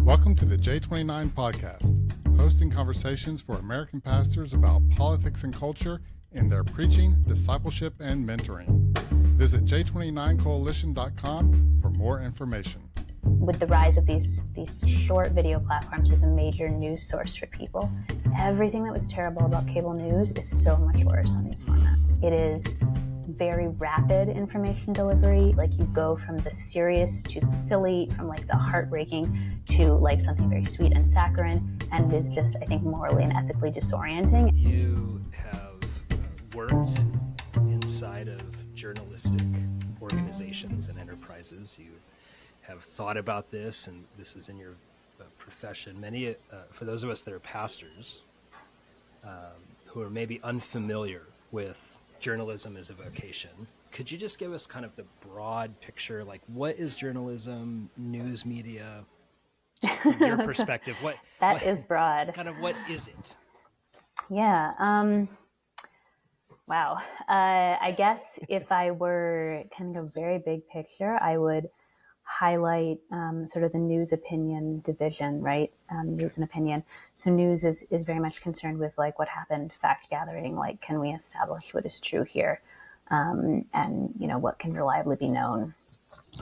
Welcome to the J29 podcast, hosting conversations for American pastors about politics and culture in their preaching, discipleship, and mentoring. Visit j29coalition.com for more information. With the rise of these short video platforms as a major news source for people, everything that was terrible about cable news is so much worse on these formats. It is very rapid information delivery. Like, you go from the serious to the silly, from like the heartbreaking to like something very sweet and saccharine, and it is just, I think, morally and ethically disorienting. You have worked inside of journalistic organizations and enterprises. You have thought about this, and this is in your profession. Many, for those of us that are pastors, who are maybe unfamiliar with journalism as a vocation, could you just give us kind of the broad picture? Like, what is journalism, news media, from your perspective? What is broad. Kind of, what is it? Yeah. Wow. I guess if I were kind of a very big picture, I would highlight sort of the news opinion division, right? News and opinion. So news is very much concerned with like what happened, fact gathering, like can we establish what is true here? And, you know, what can reliably be known?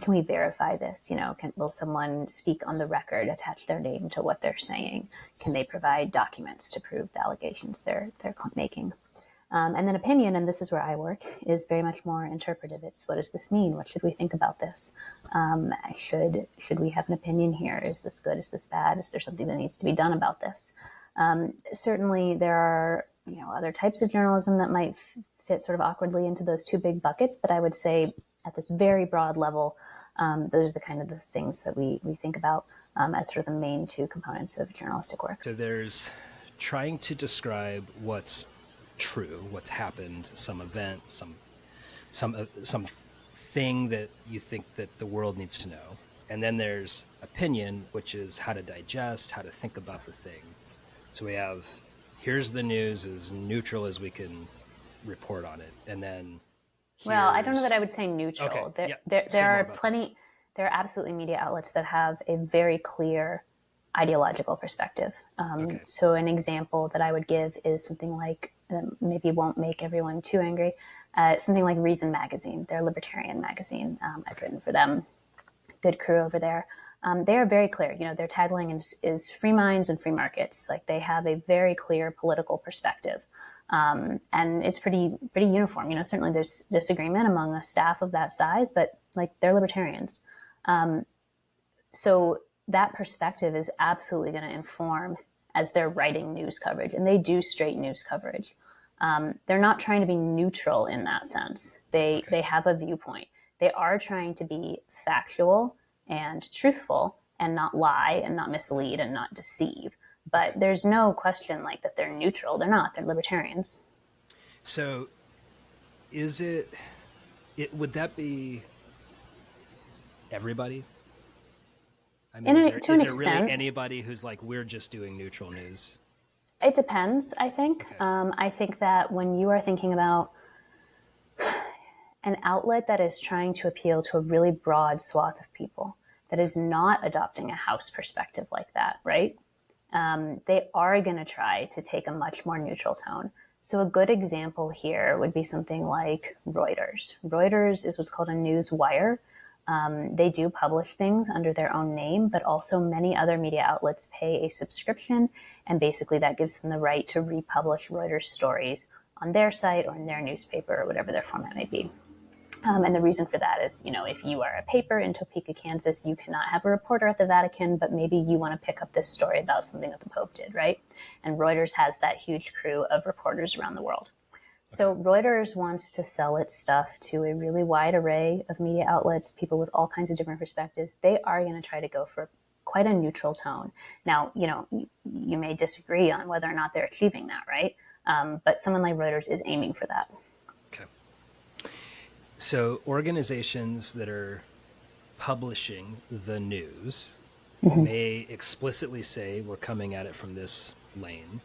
Can we verify this? You know, will someone speak on the record, attach their name to what they're saying? Can they provide documents to prove the allegations they're making? And then opinion, and this is where I work, is very much more interpretive. It's, what does this mean? What should we think about this? Should we have an opinion here? Is this good? Is this bad? Is there something that needs to be done about this? Certainly there are, you know, other types of journalism that might fit sort of awkwardly into those two big buckets, but I would say at this very broad level, those are the kind of the things that we think about as sort of the main two components of journalistic work. So there's trying to describe what's true, what's happened, some event, some thing that you think that the world needs to know. And then there's opinion, which is how to digest, how to think about the thing. So we have, here's the news as neutral as we can report on it. And then well, I don't know that I would say neutral. Okay. There are plenty, there are absolutely media outlets that have a very clear ideological perspective. So an example that I would give is something like, maybe won't make everyone too angry, something like Reason Magazine. They're a libertarian magazine. I've written for them. Good crew over there. They are very clear. You know, their tagline is free minds and free markets. Like, they have a very clear political perspective. And it's pretty uniform. You know, certainly there's disagreement among a staff of that size, but like, they're libertarians. So that perspective is absolutely going to inform as they're writing news coverage, and they do straight news coverage. They're not trying to be neutral in that sense. They have a viewpoint. They are trying to be factual and truthful and not lie and not mislead and not deceive. But there's no question like that they're neutral. They're not. They're libertarians. So is it would that be everybody? I mean, is there really anybody who's like, we're just doing neutral news? It depends, I think. Okay. I think that when you are thinking about an outlet that is trying to appeal to a really broad swath of people, that is not adopting a house perspective like that, right? They are going to try to take a much more neutral tone. So a good example here would be something like Reuters. Reuters is what's called a news wire. They do publish things under their own name, but also many other media outlets pay a subscription, and basically that gives them the right to republish Reuters stories on their site or in their newspaper or whatever their format may be. And the reason for that is, you know, if you are a paper in Topeka, Kansas, you cannot have a reporter at the Vatican, but maybe you want to pick up this story about something that the Pope did, right? And Reuters has that huge crew of reporters around the world. So Reuters wants to sell its stuff to a really wide array of media outlets, people with all kinds of different perspectives. They are going to try to go for quite a neutral tone. Now, you know, you may disagree on whether or not they're achieving that, right? But someone like Reuters is aiming for that. Okay. So organizations that are publishing the news may explicitly say, we're coming at it from this lane.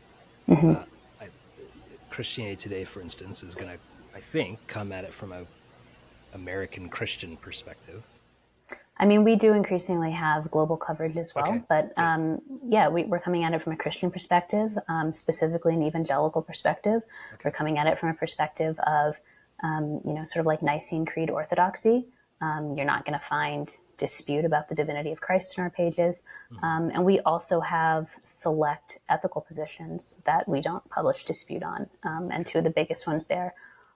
Christianity Today, for instance, is going to, I think, come at it from a American Christian perspective. I mean, we do increasingly have global coverage as well, Okay. but we're coming at it from a Christian perspective, specifically an evangelical perspective. Okay. We're coming at it from a perspective of, sort of like Nicene Creed orthodoxy. You're not going to find dispute about the divinity of Christ in our pages. And we also have select ethical positions that we don't publish dispute on. And two of the biggest ones there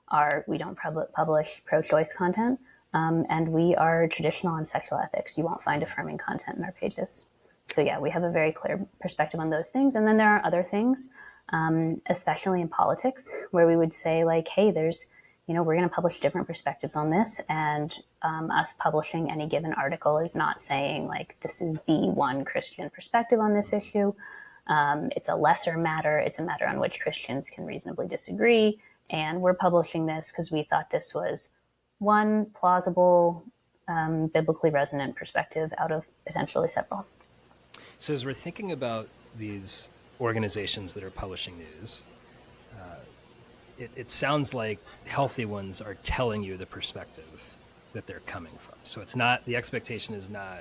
are we don't publish pro-choice content, and we are traditional on sexual ethics. You won't find affirming content in our pages. So yeah, we have a very clear perspective on those things. And then there are other things, especially in politics, where we would say like, hey, we're going to publish different perspectives on this. And us publishing any given article is not saying like, this is the one Christian perspective on this issue. It's a lesser matter. It's a matter on which Christians can reasonably disagree. And we're publishing this because we thought this was one plausible, biblically resonant perspective out of potentially several. So as we're thinking about these organizations that are publishing news, it sounds like healthy ones are telling you the perspective that they're coming from. So it's not, the expectation is not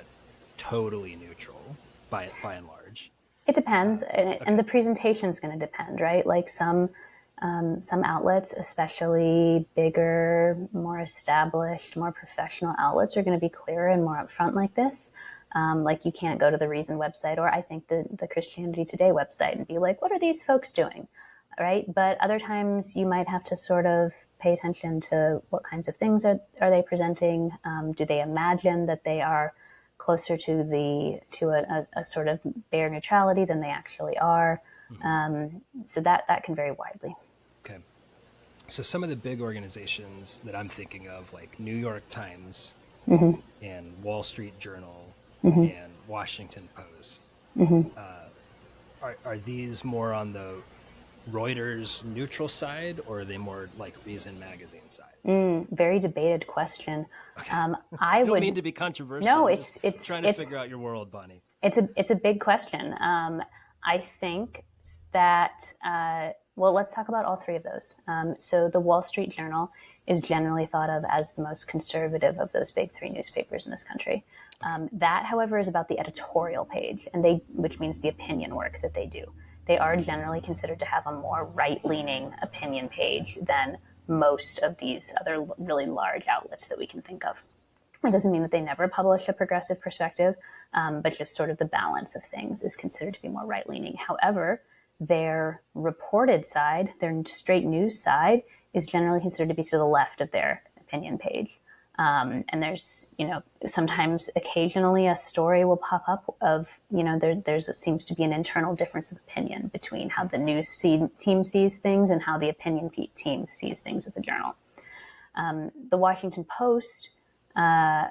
totally neutral by and large. It depends, and the presentation is going to depend, right? Like some outlets, especially bigger, more established, more professional outlets, are going to be clearer and more upfront like this. Like you can't go to the Reason website, or I think the Christianity Today website, and be like, what are these folks doing? Right? But other times you might have to sort of pay attention to what kinds of things are they presenting. Do they imagine that they are closer to a sort of bare neutrality than they actually are? So that can vary widely. Okay. So some of the big organizations that I'm thinking of, like New York Times and Wall Street Journal and Washington Post, are these more on the Reuters neutral side, or are they more like Reason magazine side? Very debated question. Okay. I don't mean to be controversial. No, I'm it's just trying to figure out your world, Bonnie. It's a big question. I think that let's talk about all three of those. So the Wall Street Journal is generally thought of as the most conservative of those big three newspapers in this country. That, however, is about the editorial page, which means the opinion work that they do. They are generally considered to have a more right-leaning opinion page than most of these other really large outlets that we can think of. It doesn't mean that they never publish a progressive perspective, but just sort of the balance of things is considered to be more right-leaning. However, their reported side, their straight news side, is generally considered to be to the left of their opinion page. And there's, sometimes occasionally a story will pop up of, seems to be an internal difference of opinion between how the news team sees things and how the opinion team sees things at the Journal. The Washington Post, I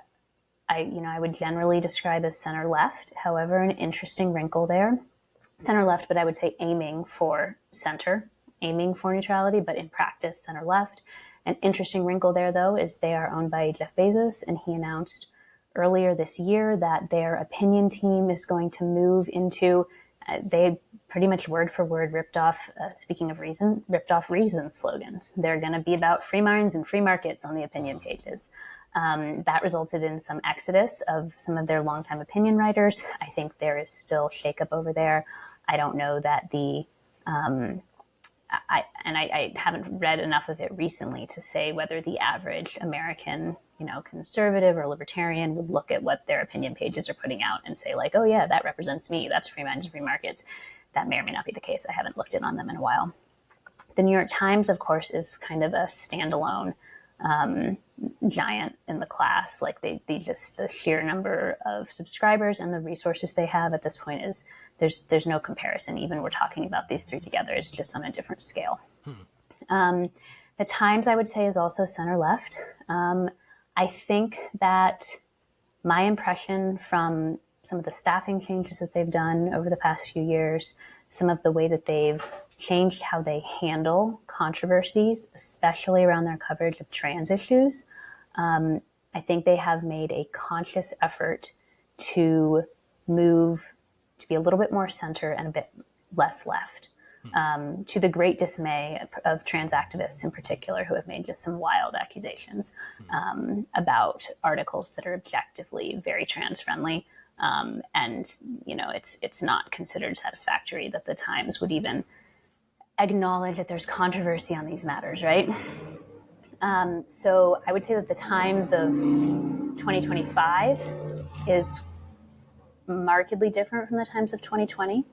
would generally describe as center left. However, an interesting wrinkle there, center left, but I would say aiming for center, aiming for neutrality, but in practice, center left. An interesting wrinkle there, though, is they are owned by Jeff Bezos, and he announced earlier this year that their opinion team is going to move into, they pretty much word for word ripped off Reason slogans. They're going to be about free minds and free markets on the opinion pages. That resulted in some exodus of some of their longtime opinion writers. I think there is still shakeup over there. I don't know that I haven't read enough of it recently to say whether the average American, conservative or libertarian would look at what their opinion pages are putting out and say like, oh yeah, that represents me. That's free minds and free markets. That may or may not be the case. I haven't looked in on them in a while. The New York Times, of course, is kind of a standalone giant in the class. Like they just, the sheer number of subscribers and the resources they have at this point is there's no comparison. Even we're talking about these three together, it's just on a different scale. The Times, I would say, is also center left. I think that my impression from some of the staffing changes that they've done over the past few years, some of the way that they've changed how they handle controversies, especially around their coverage of trans issues. I think they have made a conscious effort to move to be a little bit more center and a bit less left. to the great dismay of trans activists in particular, who have made just some wild accusations about articles that are objectively very trans friendly. And, you know, it's not considered satisfactory that the Times would even acknowledge that there's controversy on these matters, right? So I would say that the Times of 2025 is markedly different from the Times of 2020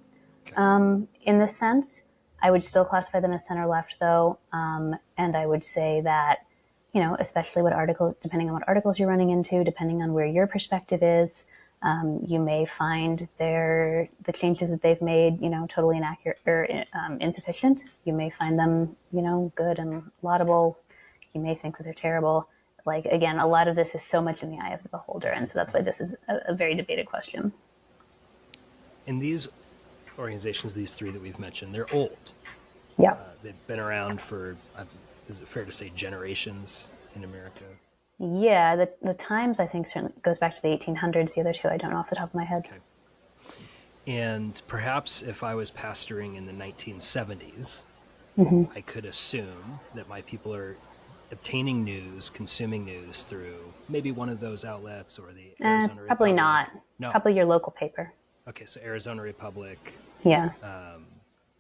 in this sense. I would still classify them as center-left, though, and I would say that, you know, especially depending on what articles you're running into, depending on where your perspective is, you may find the changes that they've made, you know, totally inaccurate or insufficient. You may find them, you know, good and laudable. You may think that they're terrible. Like, again, a lot of this is so much in the eye of the beholder, and so that's why this is a very debated question. And these organizations, these three that we've mentioned, they're old. Yeah. They've been around for, is it fair to say, generations in America? Yeah, the Times, I think, certainly goes back to the 1800s. The other two, I don't know off the top of my head. Okay. And perhaps if I was pastoring in the 1970s, I could assume that my people are obtaining news, consuming news through maybe one of those outlets or the Arizona probably Republic. not. No. Probably your local paper. Okay, so Arizona Republic. Yeah.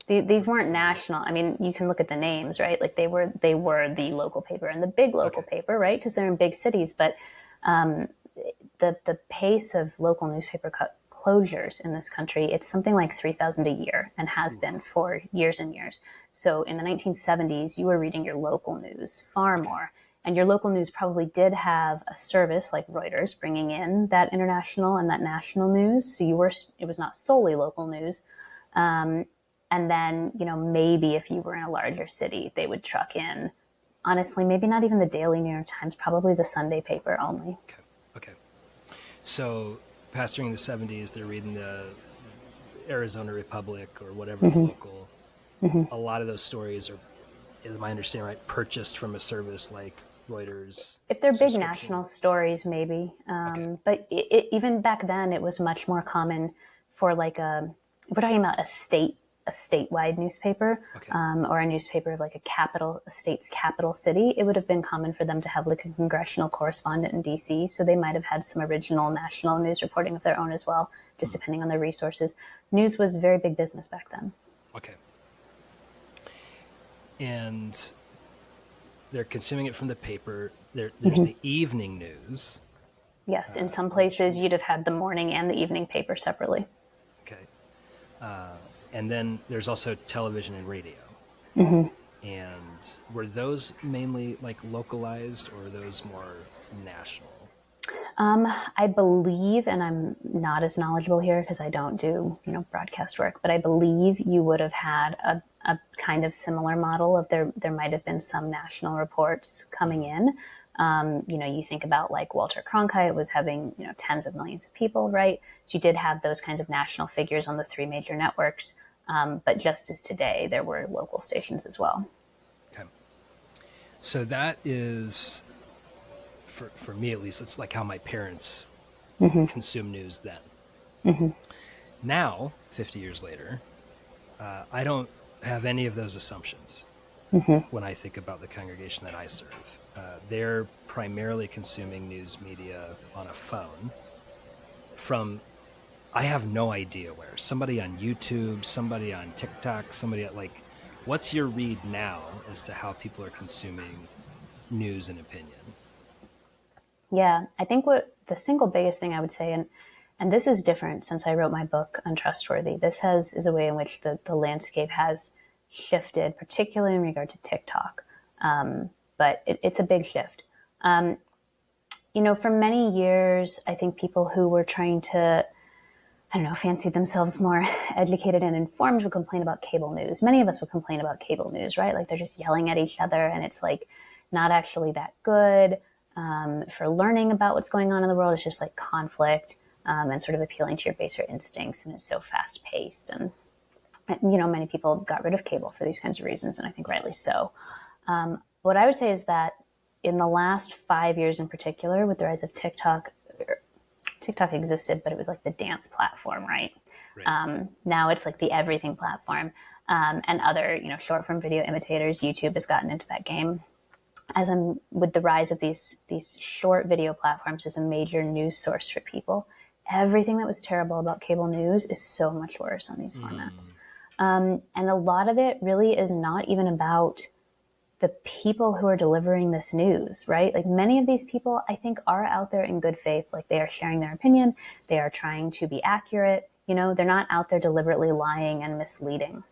These weren't national. I mean, you can look at the names, right? Like they were the local paper and the big local paper, right? Because they're in big cities. But the pace of local newspaper closures in this country, it's something like 3,000 a year and has been for years and years. So in the 1970s, you were reading your local news far more. And your local news probably did have a service like Reuters bringing in that international and that national news. So it was not solely local news. And then, you know, maybe if you were in a larger city, they would truck in, honestly, maybe not even the Daily New York Times, probably the Sunday paper only. Okay. So pastoring in the 70s, they're reading the Arizona Republic or whatever the local. A lot of those stories are, is my understanding right, purchased from a service like Reuters. If they're big national stories, maybe. But even back then, it was much more common for like we're talking about a statewide newspaper, or a newspaper of like a state's capital city. It would have been common for them to have like a congressional correspondent in DC. So they might have had some original national news reporting of their own as well, just depending on their resources. News was very big business back then. Okay. And they're consuming it from the paper. There's the evening news. Yes, in some places you'd have had the morning and the evening paper separately. Okay. And then there's also television and radio. And were those mainly like localized or are those more national? I believe, and I'm not as knowledgeable here because I don't do, you know, broadcast work, but I believe you would have had a kind of similar model of there might have been some national reports coming in. You know, you think about like Walter Cronkite was having, you know, tens of millions of people, right? So you did have those kinds of national figures on the three major networks. But just as today, there were local stations as well. Okay. So that is, for me at least, it's like how my parents consume news then. Now, 50 years later, I don't have any of those assumptions when I think about the congregation that I serve. They're primarily consuming news media on a phone from, I have no idea where. Somebody on YouTube, somebody on TikTok, somebody like, what's your read now as to how people are consuming news and opinion? Yeah, I think what the single biggest thing I would say, and this is different since I wrote my book, Untrustworthy, this is a way in which the landscape has shifted, particularly in regard to TikTok. But it's a big shift. You know, for many years, I think people who were trying to, I don't know, fancy themselves more educated and informed would complain about cable news. Many of us would complain about cable news, right? Like they're just yelling at each other and it's like not actually that good for learning about what's going on in the world. It's just like conflict and sort of appealing to your baser instincts. And it's so fast paced. And, you know, many people got rid of cable for these kinds of reasons. And I think rightly so. What I would say is that in the last 5 years in particular, with the rise of TikTok existed, but it was like the dance platform, right? Now it's like the everything platform. and other, short form video imitators. YouTube has gotten into that game. As I'm with the rise of these short video platforms as a major news source for people, everything that was terrible about cable news is so much worse on these formats. And a lot of it really is not even about the people who are delivering this news, right? Like many of these people, I think, are out there in good faith. Like they are sharing their opinion. They are trying to be accurate. They're not out there deliberately lying and misleading.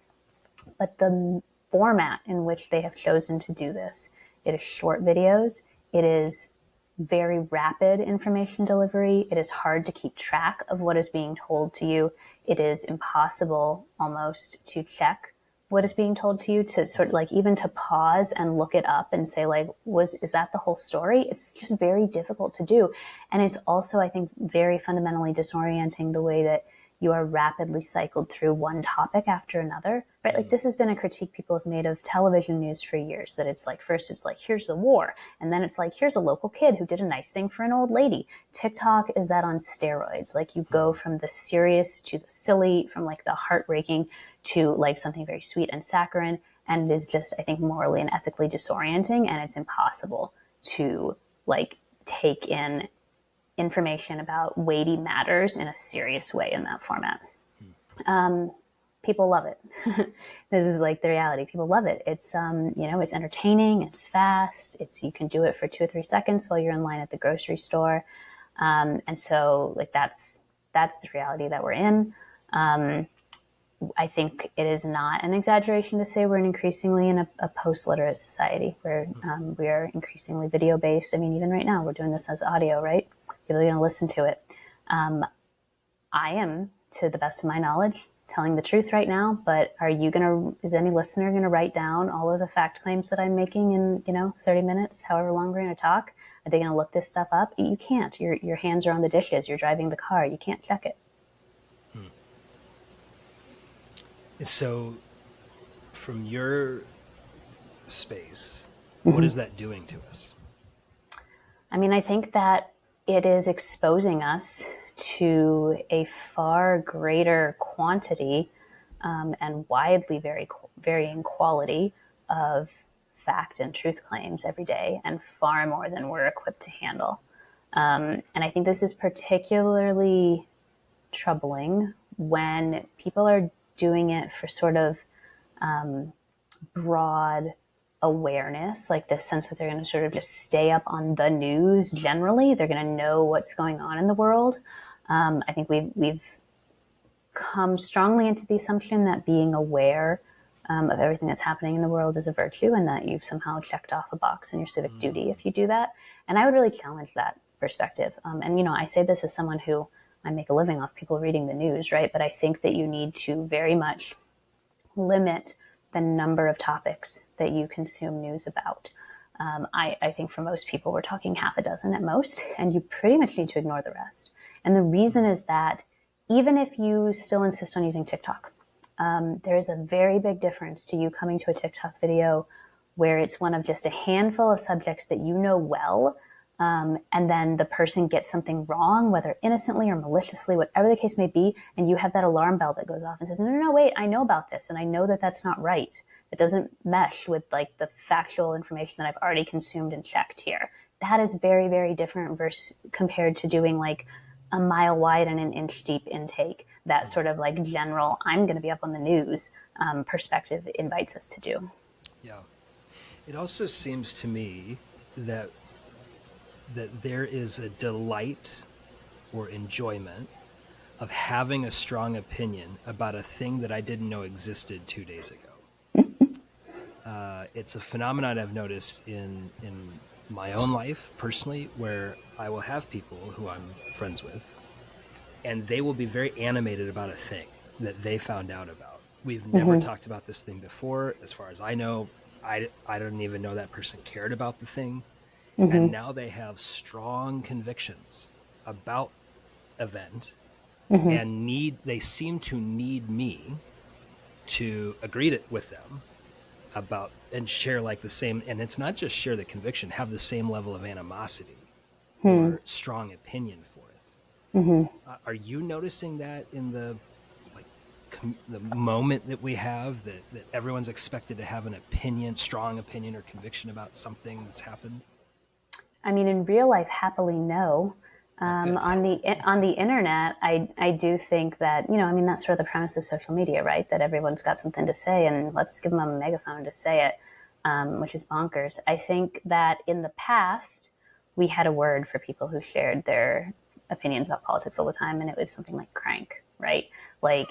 But the format in which they have chosen to do this, it is short videos. It is very rapid information delivery. It is hard to keep track of what is being told to you. It is impossible almost to check what is being told to you, to sort of like even to pause and look it up and say like, is that the whole story? It's just very difficult to do. And it's also, I think, very fundamentally disorienting the way that you are rapidly cycled through one topic after another, right? Like this has been a critique people have made of television news for years, that it's like, first it's like, here's the war. And then it's like, here's a local kid who did a nice thing for an old lady. TikTok is that on steroids. Like you go from the serious to the silly, from like the heartbreaking to like something very sweet and saccharine. And it is just, I think, morally and ethically disorienting. And it's impossible to like take in information about weighty matters in a serious way in that format. People love it. This is like the reality. People love it. It's, it's entertaining. It's fast. You can do it for 2 or 3 seconds while you're in line at the grocery store. And so like, that's the reality that we're in. I think it is not an exaggeration to say we're increasingly in a post-literate society where we are increasingly video-based. I mean, even right now, we're doing this as audio, right? People are going to listen to it. I am, to the best of my knowledge, telling the truth right now, but is any listener going to write down all of the fact claims that I'm making in, 30 minutes, however long we're going to talk? Are they going to look this stuff up? You can't. Your hands are on the dishes. You're driving the car. You can't check it. So, from your space, what is that doing to us? I mean, I think that it is exposing us to a far greater quantity and widely varying quality of fact and truth claims every day, and far more than we're equipped to handle. And I think this is particularly troubling when people are doing it for sort of broad awareness, like this sense that they're going to sort of just stay up on the news generally. They're going to know what's going on in the world. I think we've come strongly into the assumption that being aware of everything that's happening in the world is a virtue, and that you've somehow checked off a box in your civic duty if you do that. And I would really challenge that perspective. And I say this as someone who, I make a living off people reading the news, right? But I think that you need to very much limit the number of topics that you consume news about. I think for most people, we're talking half a dozen at most, and you pretty much need to ignore the rest. And the reason is that even if you still insist on using TikTok, there is a very big difference to you coming to a TikTok video where it's one of just a handful of subjects that you know well, and then the person gets something wrong, whether innocently or maliciously, whatever the case may be, and you have that alarm bell that goes off and says, no, wait, I know about this, and I know that that's not right. It doesn't mesh with like the factual information that I've already consumed and checked here. That is very, very different compared to doing like a mile wide and an inch deep intake. That sort of like general, I'm going to be up on the news perspective invites us to do. Yeah. It also seems to me that there is a delight or enjoyment of having a strong opinion about a thing that I didn't know existed 2 days ago. It's a phenomenon I've noticed in my own life personally, where I will have people who I'm friends with, and they will be very animated about a thing that they found out about. We've never talked about this thing before. As far as I know, I don't even know that person cared about the thing. And now they have strong convictions about event and they seem to need me to agree with them about and share like the same, and it's not just share the conviction, have the same level of animosity or strong opinion for it. Are you noticing that in the like the moment that we have, that everyone's expected to have an opinion, strong opinion or conviction about something that's happened? I mean, in real life, happily no. On the internet, I do think that, I mean, that's sort of the premise of social media, right? That everyone's got something to say, and let's give them a megaphone to say it, which is bonkers. I think that in the past, we had a word for people who shared their opinions about politics all the time, and it was something like crank, right? Like,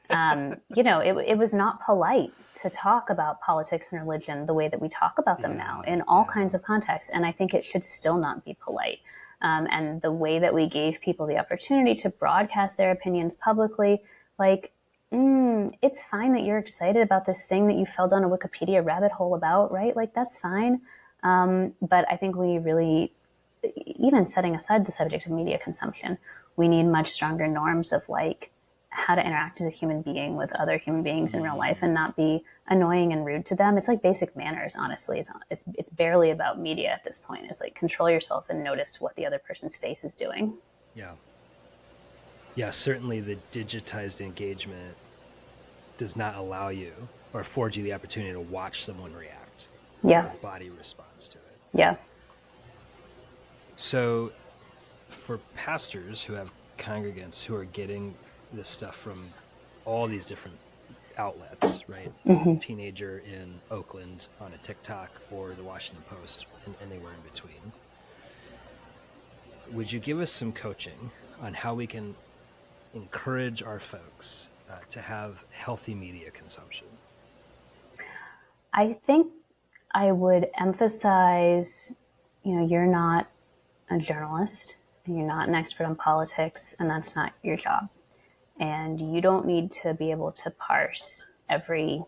it was not polite to talk about politics and religion the way that we talk about them now in all kinds of contexts. And I think it should still not be polite. And the way that we gave people the opportunity to broadcast their opinions publicly, like, it's fine that you're excited about this thing that you fell down a Wikipedia rabbit hole about, right? Like, that's fine. But I think we really, even setting aside the subject of media consumption, we need much stronger norms of like how to interact as a human being with other human beings in real life and not be annoying and rude to them. It's like basic manners, honestly. It's barely about media at this point. It's like control yourself and notice what the other person's face is doing. Yeah. Yeah, certainly the digitized engagement does not allow you or afford you the opportunity to watch someone react. Yeah. Your body responds to it. Yeah. So for pastors who have congregants who are getting this stuff from all these different outlets, right? Mm-hmm. Teenager in Oakland on a TikTok or the Washington Post and anywhere in between. Would you give us some coaching on how we can encourage our folks to have healthy media consumption? I think I would emphasize, you're not a journalist, and you're not an expert on politics, and that's not your job. And you don't need to be able to parse every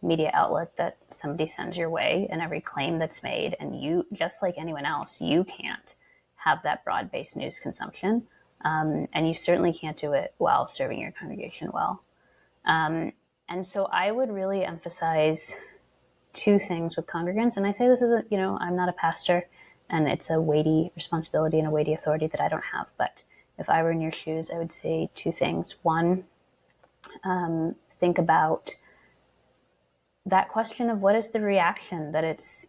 media outlet that somebody sends your way and every claim that's made. And you, just like anyone else, you can't have that broad-based news consumption. And you certainly can't do it while serving your congregation well. And so I would really emphasize two things with congregants. And I say this as I'm not a pastor, and it's a weighty responsibility and a weighty authority that I don't have. But if I were in your shoes, I would say two things. One, think about that question of what is the reaction that it's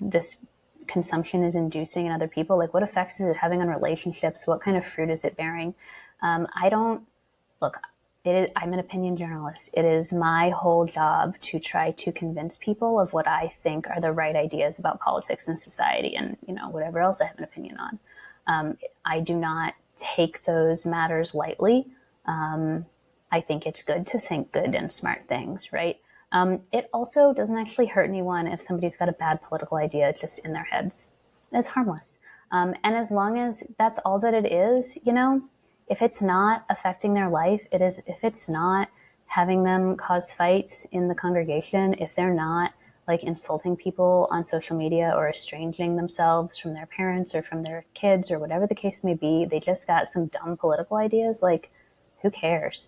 this consumption is inducing in other people. Like, what effects is it having on relationships? What kind of fruit is it bearing? I'm an opinion journalist. It is my whole job to try to convince people of what I think are the right ideas about politics and society and, whatever else I have an opinion on. I do not take those matters lightly. I think it's good to think good and smart things, right? It also doesn't actually hurt anyone if somebody's got a bad political idea just in their heads. It's harmless. And as long as that's all that it is, if it's not affecting their life, if it's not having them cause fights in the congregation, if they're not like insulting people on social media or estranging themselves from their parents or from their kids or whatever the case may be, they just got some dumb political ideas, like, who cares?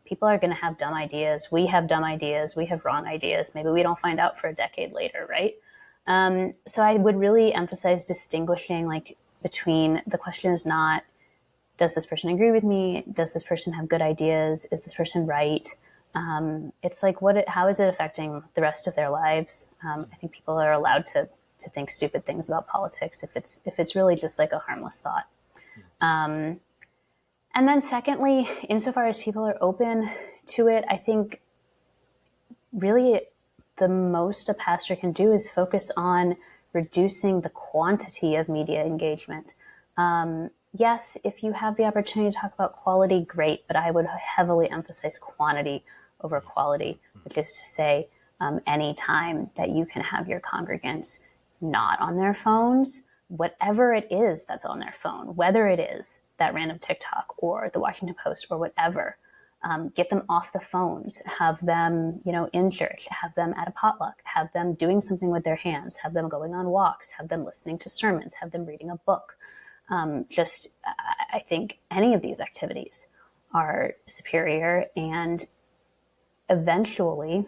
People are going to have dumb ideas. We have dumb ideas. We have wrong ideas. Maybe we don't find out for a decade later, right? So I would really emphasize distinguishing between the question is not, does this person agree with me? Does this person have good ideas? Is this person right? It's like, how is it affecting the rest of their lives? I think people are allowed to think stupid things about politics if it's really just like a harmless thought. And then secondly, insofar as people are open to it, I think really the most a pastor can do is focus on reducing the quantity of media engagement. Yes, if you have the opportunity to talk about quality, great, but I would heavily emphasize quantity over quality, which is to say, any time that you can have your congregants not on their phones, whatever it is that's on their phone, whether it is that random TikTok or the Washington Post or whatever, get them off the phones, have them, in church, have them at a potluck, have them doing something with their hands, have them going on walks, have them listening to sermons, have them reading a book. I think any of these activities are superior, and eventually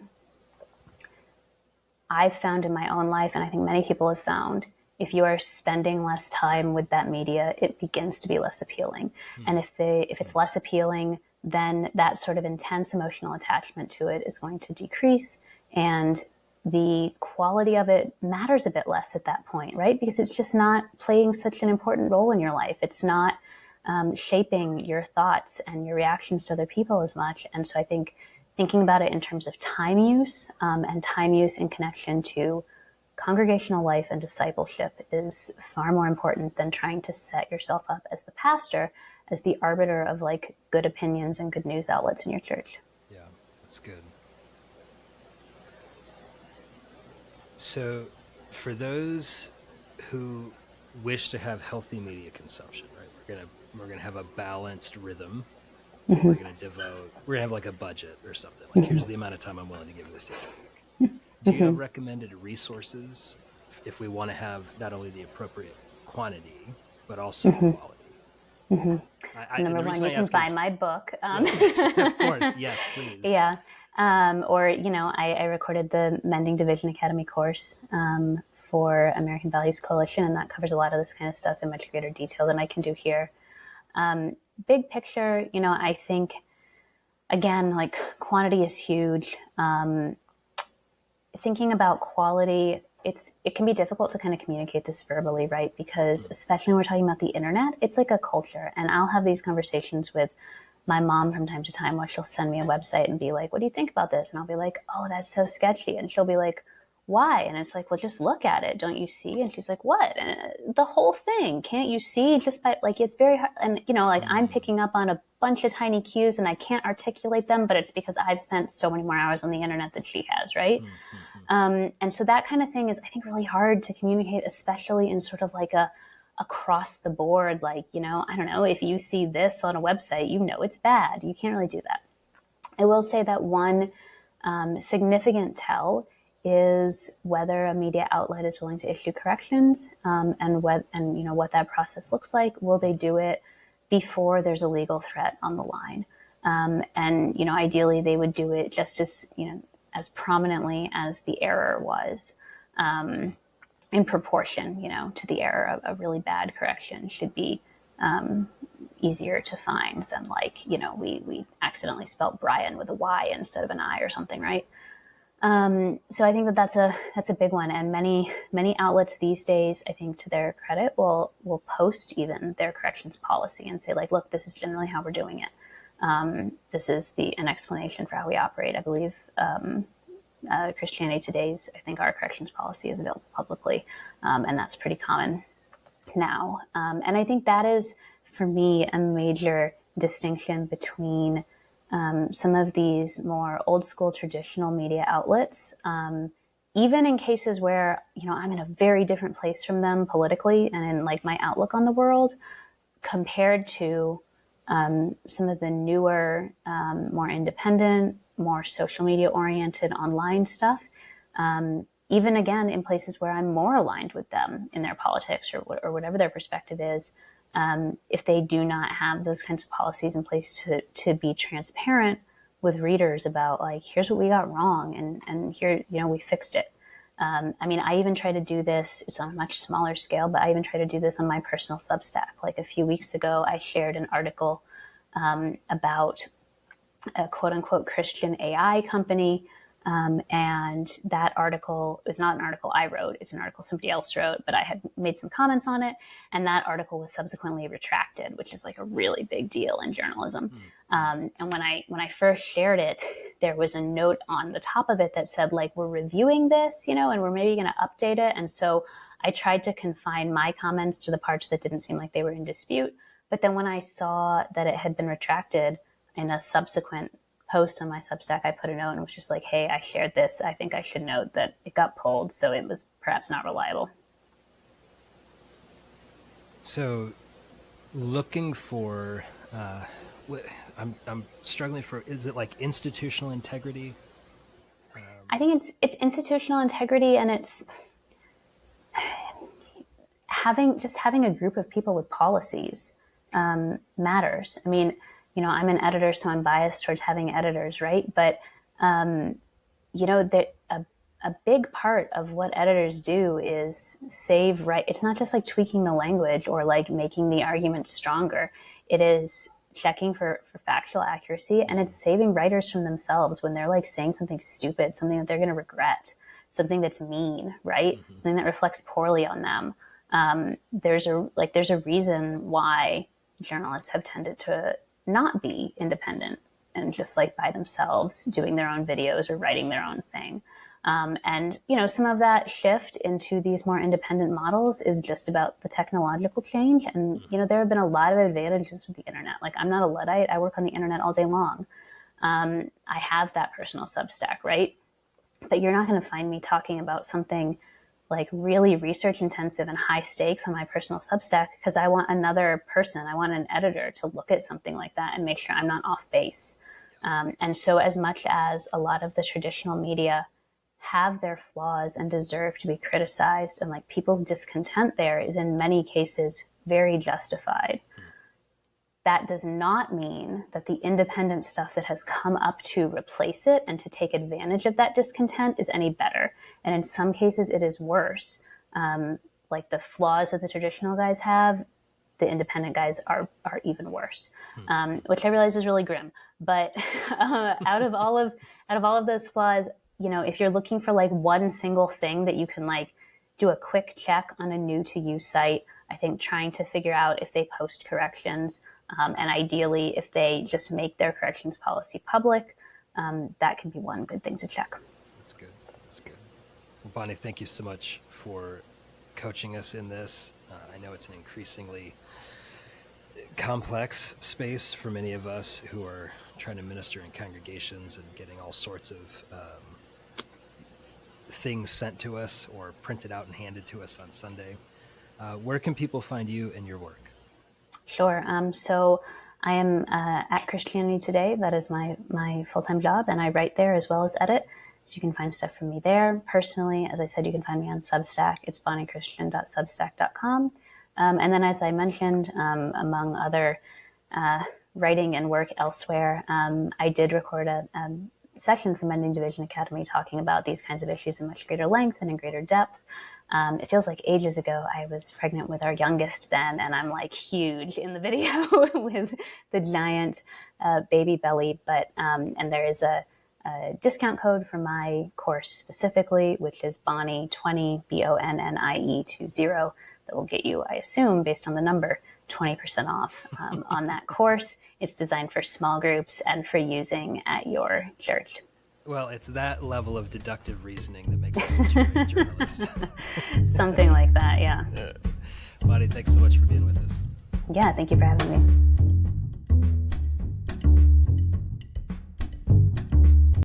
I've found in my own life, and I think many people have found, if you are spending less time with that media, it begins to be less appealing. And if it's less appealing, then that sort of intense emotional attachment to it is going to decrease, and the quality of it matters a bit less at that point, right? Because it's just not playing such an important role in your life. It's not shaping your thoughts and your reactions to other people as much. And so I think thinking about it in terms of time use, and time use in connection to congregational life and discipleship is far more important than trying to set yourself up as the pastor, as the arbiter of like good opinions and good news outlets in your church. Yeah, that's good. So for those who wish to have healthy media consumption, right? We're gonna have a balanced rhythm. Mm-hmm. We're gonna have like a budget or something. Like, here's the amount of time I'm willing to give this each week. Do you have recommended resources if we want to have not only the appropriate quantity, but also quality? Number one, you can buy my book. Yes, of course, yes, please. Yeah. Or, I recorded the Mending Division Academy course for American Values Coalition, and that covers a lot of this kind of stuff in much greater detail than I can do here. Big picture, I think, again, like quantity is huge. Thinking about quality, it can be difficult to kind of communicate this verbally, right? Because especially when we're talking about the internet, it's like a culture. And I'll have these conversations with my mom from time to time where she'll send me a website and be like, what do you think about this? And I'll be like, oh, that's so sketchy. And she'll be like, why? And it's like, well, just look at it. Don't you see? And she's like, what? And the whole thing, can't you see? Just by like, it's very hard. And, I'm picking up on a bunch of tiny cues and I can't articulate them, but it's because I've spent so many more hours on the internet than she has, right? And so that kind of thing is, I think, really hard to communicate, especially in sort of like a across the board, like, I don't know, if you see this on a website, it's bad. You can't really do that. I will say that one significant tell is whether a media outlet is willing to issue corrections, and what that process looks like. Will they do it before there's a legal threat on the line? And ideally they would do it just as prominently as the error was, in proportion, to the error. A really bad correction should be easier to find than like, we accidentally spelled Brian with a Y instead of an I or something, right? So I think that's a big one. And many outlets these days, I think, to their credit, will post even their corrections policy and say, like, look, this is generally how we're doing it. This is an explanation for how we operate. I believe Christianity Today's, I think, our corrections policy is available publicly, and that's pretty common now. And I think that is, for me, a major distinction between some of these more old school traditional media outlets, even in cases where, I'm in a very different place from them politically and in like my outlook on the world, compared to some of the newer, more independent, more social media oriented online stuff. Even again, in places where I'm more aligned with them in their politics or whatever their perspective is, if they do not have those kinds of policies in place to be transparent with readers about, like, here's what we got wrong, and here, we fixed it. I even try to do this, it's on a much smaller scale, but I even try to do this on my personal Substack. Like a few weeks ago, I shared an article about a quote unquote Christian AI company. And that article is not an article I wrote. It's an article somebody else wrote, but I had made some comments on it. And that article was subsequently retracted, which is like a really big deal in journalism. And when I first shared it, there was a note on the top of it that said, like, we're reviewing this, and we're maybe going to update it. And so I tried to confine my comments to the parts that didn't seem like they were in dispute. But then when I saw that it had been retracted in a subsequent post on my Substack, I put a note and was just like, hey, I shared this. I think I should note that it got pulled, so it was perhaps not reliable. So looking for, I'm struggling for, is it like institutional integrity? I think it's institutional integrity, and it's having a group of people with policies matters. I'm an editor, so I'm biased towards having editors, right? But, a big part of what editors do is save right. It's not just like tweaking the language or like making the argument stronger. It is checking for factual accuracy, and it's saving writers from themselves when they're like saying something stupid, something that they're going to regret, something that's mean, right? Something that reflects poorly on them. There's a reason why journalists have tended to not be independent and just like by themselves doing their own videos or writing their own thing. And, some of that shift into these more independent models is just about the technological change. And, there have been a lot of advantages with the internet. Like, I'm not a Luddite. I work on the internet all day long. I have that personal Substack, right? But you're not going to find me talking about something like really research intensive and high stakes on my personal Substack because I want another person, I want an editor to look at something like that and make sure I'm not off base. And so as much as a lot of the traditional media have their flaws and deserve to be criticized, and like people's discontent there is in many cases very justified, that does not mean that the independent stuff that has come up to replace it and to take advantage of that discontent is any better. And in some cases, it is worse. Like the flaws that the traditional guys have, the independent guys are even worse, which I realize is really grim. But out of all of those flaws, if you're looking for like one single thing that you can like do a quick check on a new to you site, I think trying to figure out if they post corrections, and ideally if they just make their corrections policy public, that can be one good thing to check. That's good. Well, Bonnie, thank you so much for coaching us in this. I know it's an increasingly complex space for many of us who are trying to minister in congregations and getting all sorts of things sent to us or printed out and handed to us on Sunday. Where can people find you and your work? Sure. So I am at Christianity Today. That is my full-time job, and I write there as well as edit. So you can find stuff from me there. Personally, as I said, you can find me on Substack. It's bonniekristian.substack.com. And then, as I mentioned, among other writing and work elsewhere, I did record a session for Mending Division Academy talking about these kinds of issues in much greater length and in greater depth. It feels like ages ago. I was pregnant with our youngest then, and I'm like huge in the video with the giant baby belly. But and there is a discount code for my course specifically, which is Bonnie20, BONNIE20, that will get you, I assume, based on the number, 20% off on that course. It's designed for small groups and for using at your church. Well, it's that level of deductive reasoning that makes us such a great journalist. Something like that, yeah. Bonnie, thanks so much for being with us. Yeah, thank you for having me.